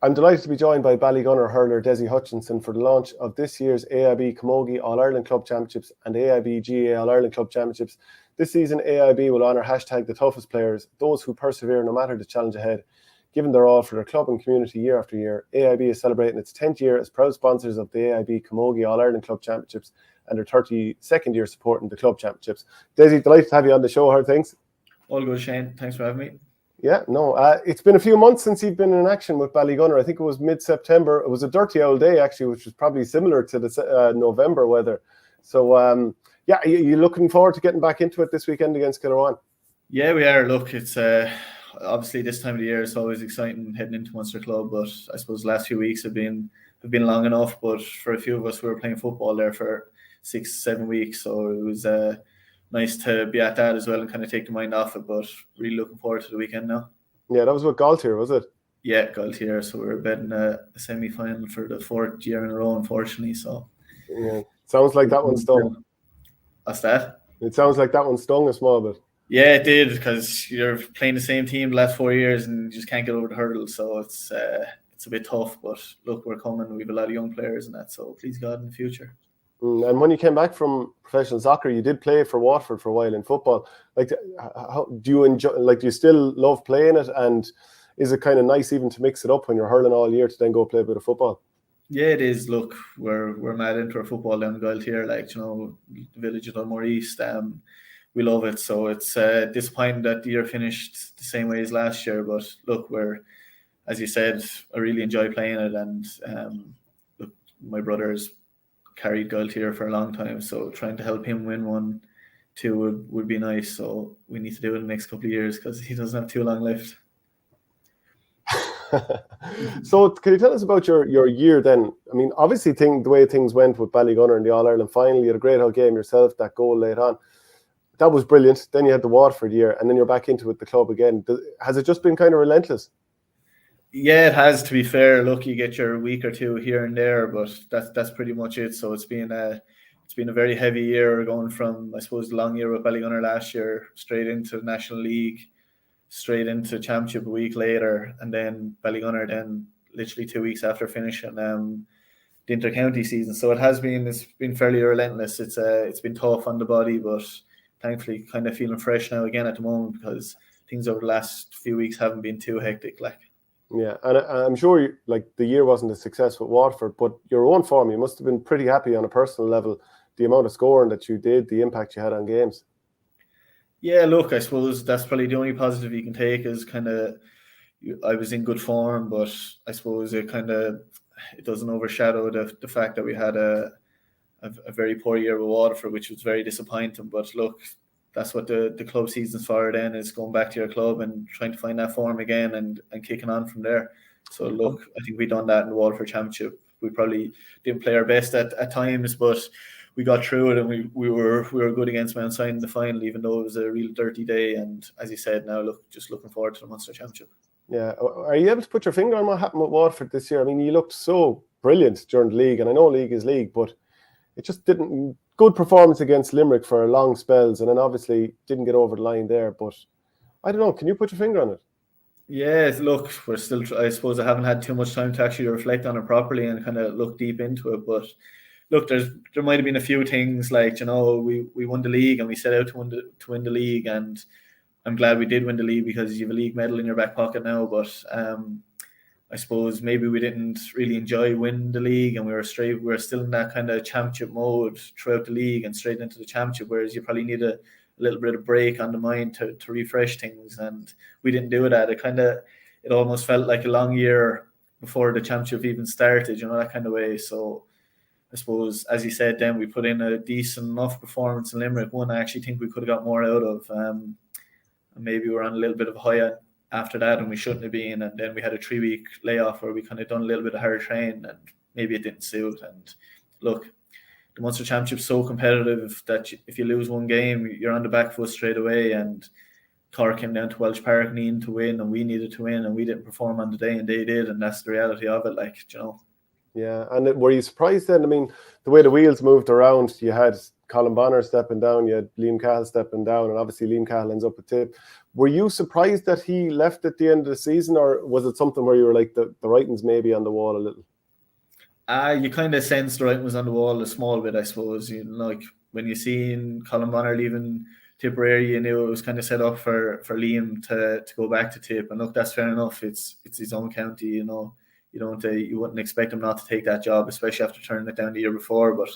I'm delighted to be joined by Ballygunner hurler Dessie Hutchinson for the launch of this year's AIB Camogie All-Ireland Club Championships and AIB GA All-Ireland Club Championships. This season, AIB will honour #the toughest players, those who persevere no matter the challenge ahead. Given their all for their club and community year after year, AIB is celebrating its 10th year as proud sponsors of the AIB Camogie All-Ireland Club Championships and their 32nd year supporting the club championships. Dessie, delighted to have you on the show. How are things? All good, Shane. Thanks for having me. Yeah, no, it's been a few months since you've been in action with Ballygunner. I think it was mid-September. It was a dirty old day, actually, which was probably similar to the November weather. So, yeah, you looking forward to getting back into it this weekend against Killarwan? Yeah, we are. Look, it's obviously this time of the year, it's always exciting heading into Munster Club, but I suppose the last few weeks have been long enough. But for a few of us, we were playing football there for 6-7 weeks, so it was nice to be at that as well and kind of take the mind off it, but really looking forward to the weekend now. Yeah, that was with Galtier, was it? Yeah, Galtier. So we were betting a semi-final for the 4th year in a row, unfortunately. So yeah, sounds like that one stung. What's that? It sounds like that one stung a small bit. Yeah, it did, because you're playing the same team the last 4 years and you just can't get over the hurdle. So it's a bit tough, but look, we're coming. We have a lot of young players and that, so please God in the future. And when you came back from professional soccer, you did play for Waterford for a while in football. Like, how do you enjoy? Like, do you still love playing it? And is it kind of nice even to mix it up when you're hurling all year to then go play a bit of football? Yeah, it is. Look, we're mad into our football down in Galtier, like, you know, the village of Dunmore East. We love it. So it's disappointing that the year finished the same way as last year. But look, as you said, I really enjoy playing it, and look, my brother's carried Galtier for a long time, so trying to help him win one too would be nice. So we need to do it in the next couple of years because he doesn't have too long left. So can you tell us about your year then? I mean, obviously the way things went with Ballygunner in the All-Ireland final, you had a great old game yourself, that goal late on. That was brilliant. Then you had the Waterford year, and then you're back into it, the club again. Has it just been kind of relentless? Yeah, it has, to be fair. Look, you get your week or two here and there, but that's pretty much it. So it's been a very heavy year, going from, I suppose, the long year with Ballygunner last year, straight into the National League, straight into Championship a week later, and then Ballygunner then literally 2 weeks after finishing the inter-county season. So it's been fairly relentless. It's been tough on the body, but thankfully kind of feeling fresh now again at the moment, because things over the last few weeks haven't been too hectic, like. Yeah, and I'm sure the year wasn't a success with Waterford, but your own form, you must have been pretty happy on a personal level, the amount of scoring that you did, the impact you had on games. Yeah, look, I suppose that's probably the only positive you can take, is kind of I was in good form, but I suppose it doesn't overshadow the fact that we had a very poor year with Waterford, which was very disappointing. But look, that's what the club season's for then, is going back to your club and trying to find that form again and kicking on from there. So look, I think we done that in the Waterford Championship. We probably didn't play our best at times, but we got through it, and we were good against Mount Sion in the final, even though it was a real dirty day. And as you said, now just looking forward to the Munster Championship. Yeah, are you able to put your finger on what happened with Waterford this year? I mean, you looked so brilliant during the league, and I know league is league, but it just didn't. Good performance against Limerick for long spells, and then obviously didn't get over the line there. But I don't know, can you put your finger on it? Yeah, look, we're still, I suppose I haven't had too much time to actually reflect on it properly and kind of look deep into it. But look, there might have been a few things, like, you know, we won the league and we set out to win the league, and I'm glad we did win the league because you have a league medal in your back pocket now. But I suppose maybe we didn't really enjoy winning the league, and we were still in that kind of championship mode throughout the league and straight into the championship, whereas you probably need a little bit of break on the mind to refresh things, and we didn't do that. It almost felt like a long year before the championship even started, you know, that kind of way. So I suppose, as you said, then we put in a decent enough performance in Limerick. One I actually think we could have got more out of. And maybe we're on a little bit of a high after that, and we shouldn't have been. And then we had a 3-week layoff where we kind of done a little bit of hard training, and maybe it didn't suit. And look, the Munster Championship's so competitive that if you lose one game, you're on the back foot straight away. And Cork came down to Welsh Park needing to win, and we needed to win, and we didn't perform on the day, and they did, and that's the reality of it, like, you know. Yeah, and were you surprised then? I mean, the way the wheels moved around, you had Colin Bonner stepping down, you had Liam Cahill stepping down, and obviously Liam Cahill ends up with Tip. Were you surprised that he left at the end of the season, or was it something where you were like, the writing's maybe on the wall a little? You kind of sensed the writing was on the wall a small bit, I suppose. You know, like when you seen Colin Bonner leaving Tipperary, you knew it was kind of set up for Liam to go back to Tip. And look, that's fair enough. It's his own county, you know. You wouldn't expect him not to take that job, especially after turning it down the year before. But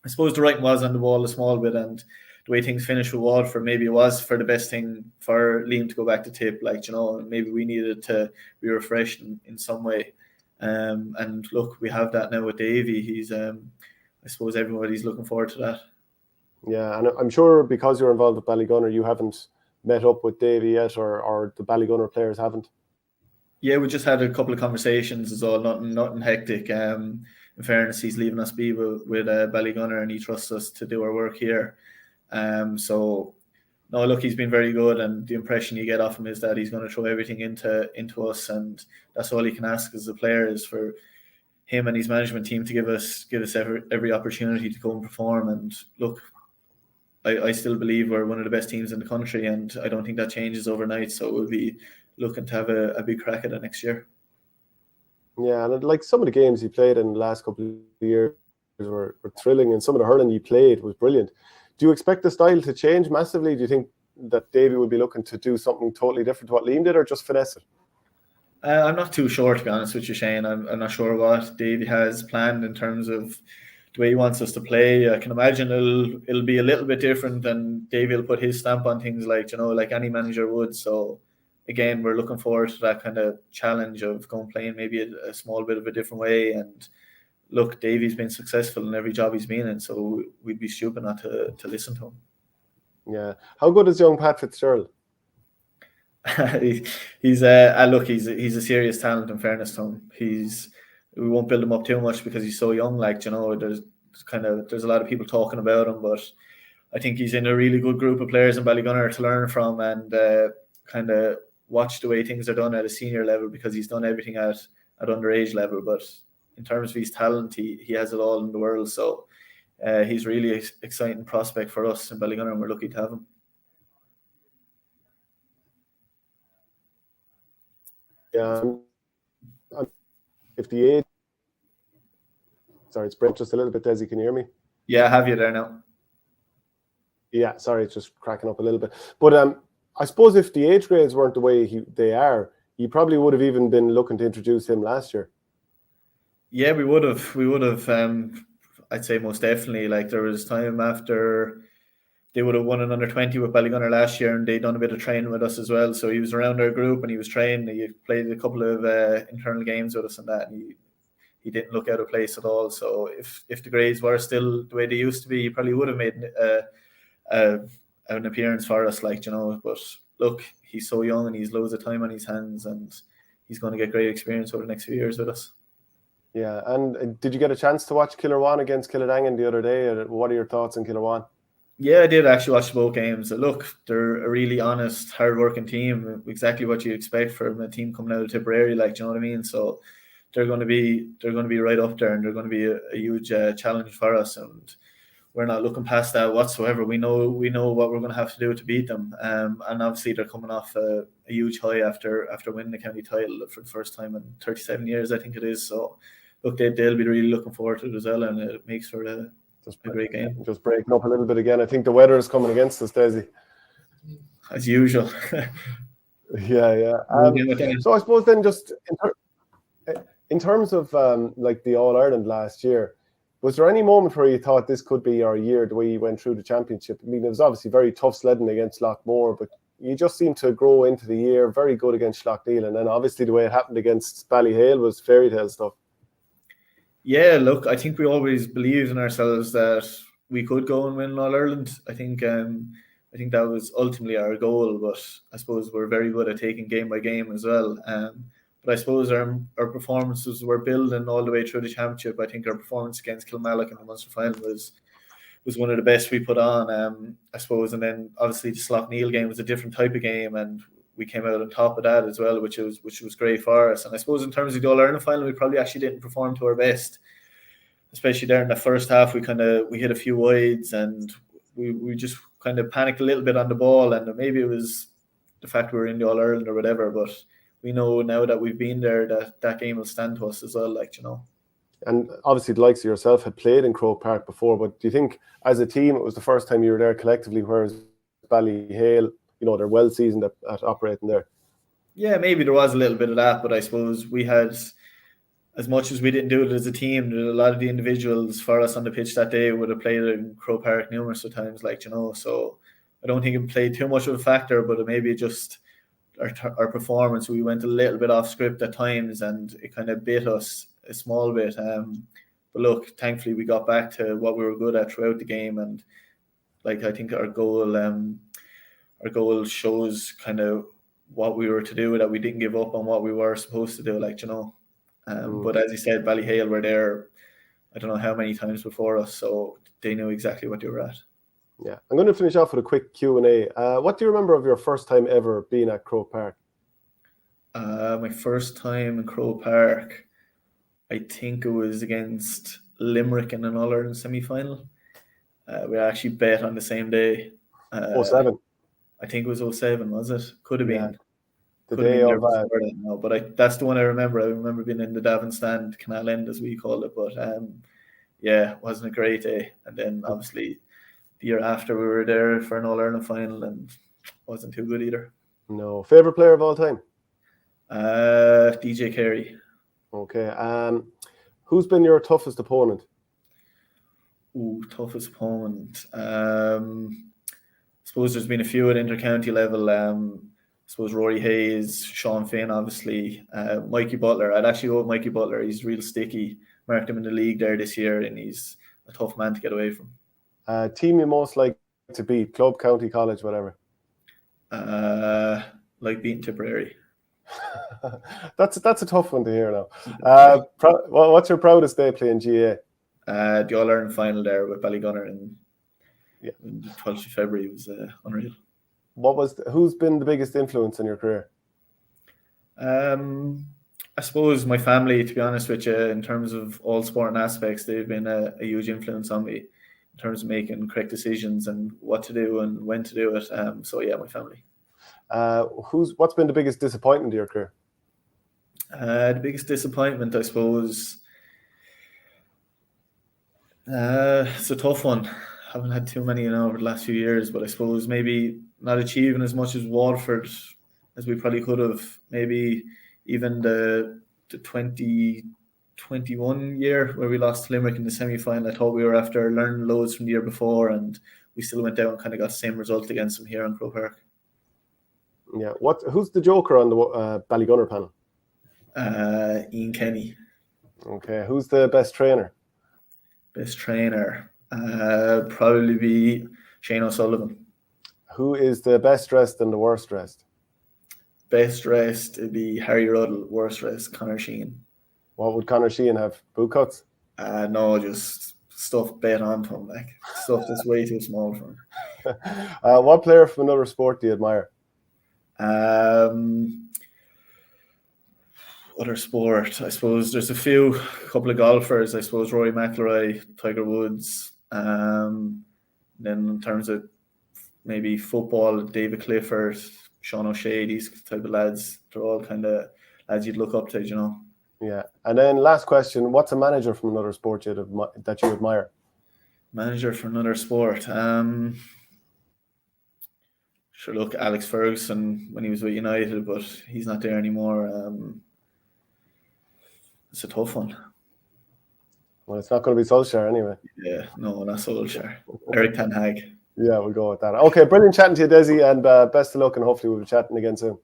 I suppose the writing was on the wall a small bit, and the way things finished with Waterford, maybe it was for the best thing for Liam to go back to Tip. Like, you know, maybe we needed to be refreshed in some way. And look, we have that now with Davy. He's, I suppose everybody's looking forward to that. Yeah, and I'm sure because you're involved with Ballygunner, you haven't met up with Davy yet, or the Ballygunner players haven't. Yeah, we just had a couple of conversations as well, nothing hectic. In fairness, he's leaving us be with Ballygunner, and he trusts us to do our work here. So no, look, he's been very good, and the impression you get off him is that he's going to throw everything into us, and that's all he can ask as a player, is for him and his management team to give us every opportunity to go and perform. And look, I still believe we're one of the best teams in the country, and I don't think that changes overnight. So we'll be looking to have a big crack at it next year. Yeah, and like some of the games he played in the last couple of years were thrilling, and some of the hurling he played was brilliant. Do you expect the style to change massively? Do you think that Davy would be looking to do something totally different to what Liam did, or just finesse it? I'm not too sure, to be honest with you, Shane. I'm not sure what Davy has planned in terms of the way he wants us to play. I can imagine it'll be a little bit different, and Davy will put his stamp on things, like, you know, like any manager would. So again, we're looking forward to that kind of challenge of going playing maybe a small bit of a different way. And look, Davy's been successful in every job he's been in, so we'd be stupid not to listen to him. Yeah. How good is young Pat Fitzgerald? He's a serious talent, in fairness to him. We won't build him up too much because he's so young. Like, you know, there's a lot of people talking about him, but I think he's in a really good group of players in Ballygunner to learn from, and kind of watch the way things are done at a senior level, because he's done everything at underage level. But in terms of his talent, he has it all in the world. So he's really exciting prospect for us in Ballygunner, and we're lucky to have him. Yeah, if the age, sorry, it's breaking just a little bit. Dessie, can you hear me? Yeah, I have you there now. Yeah, sorry, it's just cracking up a little bit. But I suppose if the age grades weren't the way they are, you probably would have even been looking to introduce him last year. Yeah, we would have. I'd say most definitely. Like, there was time after they would have won an under-20 with Ballygunner last year, and they'd done a bit of training with us as well. So he was around our group, and he was trained. He played a couple of internal games with us and that, and he didn't look out of place at all. So if the grades were still the way they used to be, he probably would have made an appearance for us, like, you know. But look, he's so young, and he's loads of time on his hands, and he's going to get great experience over the next few years with us. Yeah, and did you get a chance to watch Killerwan against Killadangan the other day? What are your thoughts on Killerwan? Yeah, I did actually watch both games. Look, they're a really honest, hard-working team. Exactly what you expect from a team coming out of Tipperary, like, you know what I mean? So they're going to be right up there, and they're going to be a huge challenge for us. And we're not looking past that whatsoever. We know what we're going to have to do to beat them. And obviously they're coming off a huge high after winning the county title for the first time in 37 years, I think it is. So look, they'll be really looking forward to it as well, and it makes for a great game. Just breaking up a little bit again. I think the weather is coming against us, Dessie. As usual. Yeah. So I suppose then, just in terms of like the All-Ireland last year, was there any moment where you thought this could be our year, the way you went through the championship? I mean, it was obviously very tough sledding against Lockmore, but you just seemed to grow into the year, very good against Schlockneil, and then obviously the way it happened against Ballyhale was fairy tale stuff. Yeah, look, I think we always believed in ourselves that we could go and win All Ireland. I think that was ultimately our goal, but I suppose we're very good at taking game by game as well. But I suppose our performances were building all the way through the championship. I think our performance against Kilmallock in the Munster final was one of the best we put on, I suppose. And then obviously the Schlockneil game was a different type of game, and we came out on top of that as well, which was great for us. And I suppose in terms of the All-Ireland final, we probably actually didn't perform to our best. especially there in the first half, we hit a few wides and we just kind of panicked a little bit on the ball, and maybe it was the fact we were in the All-Ireland or whatever, but we know now that we've been there that game will stand to us as well, like, you know. And obviously the likes of yourself had played in Croke Park before, but do you think as a team it was the first time you were there collectively, whereas Ballyhale, you know, they're well seasoned at operating there? Yeah, maybe there was a little bit of that, but I suppose we had, as much as we didn't do it as a team, a lot of the individuals for us on the pitch that day would have played in Croke Park numerous of times, like, you know, so I don't think it played too much of a factor, but maybe just our performance, we went a little bit off script at times and it kind of bit us a small bit. But look, thankfully we got back to what we were good at throughout the game, and like I think our goal shows kind of what we were to do, that we didn't give up on what we were supposed to do, like, you know. But as you said, Ballyhale were there, I don't know how many times before us, so they knew exactly what they were at. Yeah, I'm going to finish off with a quick Q&A. What do you remember of your first time ever being at Croke Park? My first time in Croke Park, I think it was against Limerick in an All-Ireland semi-final. We actually bet on the same day. 07. I think it was 07, was it? Could have been. The day of no, but that's the one I remember. I remember being in the Davin stand, Canal End as we called it. But yeah, it wasn't a great day. And then obviously the year after we were there for an All-Ireland final and wasn't too good either. No. Favourite player of all time? DJ Carey. Okay. Who's been your toughest opponent? Toughest opponent. I suppose there's been a few at inter-county level. I suppose Rory Hayes, Sean Finn, obviously, Mikey Butler. I'd actually go with Mikey Butler. He's real sticky. Marked him in the league there this year, and he's a tough man to get away from. Team you most like to beat? Club, county, college, whatever. Like beating Tipperary. That's a tough one to hear now. What's your proudest day playing GA? The All-Ireland final there with Ballygunner in the 12th of February was unreal. Who's been the biggest influence in your career? I suppose my family, to be honest with you, in terms of all sporting aspects, they've been a huge influence on me in terms of making correct decisions and what to do and when to do it. So yeah, my family. What's been the biggest disappointment in your career? The biggest disappointment, I suppose, it's a tough one. Haven't had too many over the last few years, but I suppose maybe not achieving as much as Waterford as we probably could have. Maybe even the 2021 year where we lost to Limerick in the semi-final. I thought we were after learning loads from the year before, and we still went down and kind of got the same result against them here on Croke Park. Yeah. Who's the joker on the Ballygunner panel? Ian Kenny. Okay. Who's the best trainer? Best trainer? Probably be Shane O'Sullivan. Who is the best dressed and the worst dressed? Best dressed would be Harry Ruddle. Worst dressed, Conor Sheehan. What would Conor Sheehan have? Boot cuts? No, just stuff bet onto him, like stuff that's way too small for him. What player from another sport do you admire? Other sport, I suppose there's a couple of golfers. I suppose Rory McIlroy, Tiger Woods. Then in terms of maybe football, David Clifford, Sean O'Shea, these type of lads, they're all kind of lads you'd look up to, you know. Yeah. And then last question, what's a manager from another sport that you admire? Manager from another sport? Sure, look, Alex Ferguson when he was with United, but he's not there anymore. It's a tough one. Well, it's not going to be Solskjaer anyway. Yeah, no, not Solskjaer. Eric Ten Hag. Yeah, we'll go with that. Okay, brilliant chatting to you, Dessie, and best of luck, and hopefully we'll be chatting again soon.